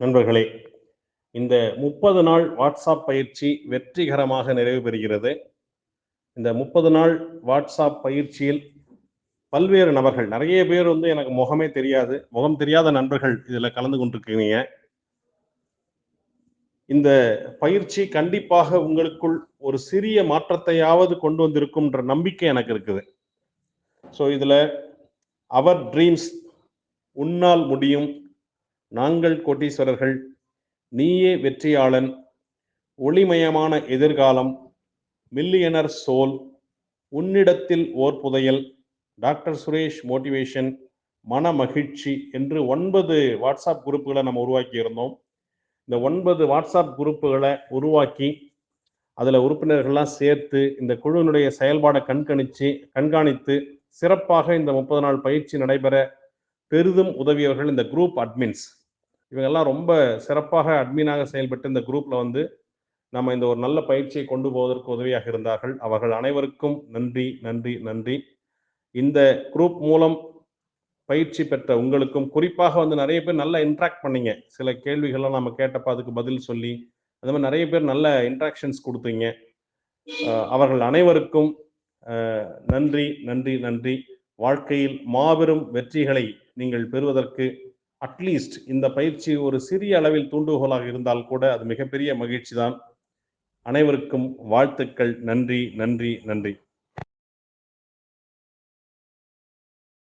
நண்பர்களே, இந்த 30 நாள் வாட்ஸ்அப் பயிற்சி வெற்றிகரமாக நிறைவு பெறுகிறது. இந்த 30 நாள் வாட்ஸ்அப் பயிற்சியில் பல்வேறு நபர்கள், நிறைய பேர் எனக்கு முகமே தெரியாது. முகம் தெரியாத நண்பர்கள் இதில் கலந்து கொண்டிருக்கிறீங்க. இந்த பயிற்சி கண்டிப்பாக உங்களுக்குள் ஒரு சிறிய மாற்றத்தையாவது கொண்டு வந்திருக்கும்ன்ற நம்பிக்கை எனக்கு இருக்குது. ஸோ இதில் அவர் ட்ரீம்ஸ், உன்னால் முடியும், நாங்கள் கோட்டீஸ்வரர்கள், நீயே வெற்றியாளன், ஒளிமயமான எதிர்காலம், மில்லியனர் சோல், உன்னிடத்தில் ஓர் புதையல், டாக்டர் சுரேஷ் மோட்டிவேஷன், மன மகிழ்ச்சி என்று 9 வாட்ஸ்அப் குரூப்புகளை நம்ம உருவாக்கி இருந்தோம். இந்த 9 வாட்ஸ்அப் குரூப்புகளை உருவாக்கி அதில் உறுப்பினர்கள்லாம் சேர்த்து இந்த குழுவினுடைய செயல்பாடை கண்காணித்து சிறப்பாக இந்த 30 நாள் பயிற்சி நடைபெற பெரிதும் உதவியவர்கள் இந்த குரூப் அட்மின்ஸ். இவங்கெல்லாம் ரொம்ப சிறப்பாக அட்மினாக செயல்பட்டு இந்த குரூப்பில் நம்ம இந்த ஒரு நல்ல பயிற்சியை கொண்டு போவதற்கு உதவியாக இருந்தார்கள். அவர்கள் அனைவருக்கும் நன்றி நன்றி நன்றி. இந்த குரூப் மூலம் பயிற்சி பெற்ற உங்களுக்கும், குறிப்பாக நிறைய பேர் நல்லா இன்ட்ராக்ட் பண்ணீங்க. சில கேள்விகள்லாம் நம்ம கேட்டப்ப அதுக்கு பதில் சொல்லி அந்த மாதிரி நிறைய பேர் நல்ல இன்ட்ராக்ஷன்ஸ் கொடுத்தீங்க. அவர்கள் அனைவருக்கும் நன்றி நன்றி நன்றி. வாழ்க்கையில் மாபெரும் வெற்றிகளை நீங்கள் பெறுவதற்கு அட்லீஸ்ட் இந்த பயிற்சி ஒரு சிறிய அளவில் தூண்டுகோலாக இருந்தால் கூட அது மிகப்பெரிய மகிழ்ச்சி தான். அனைவருக்கும் வாழ்த்துக்கள். நன்றி நன்றி நன்றி.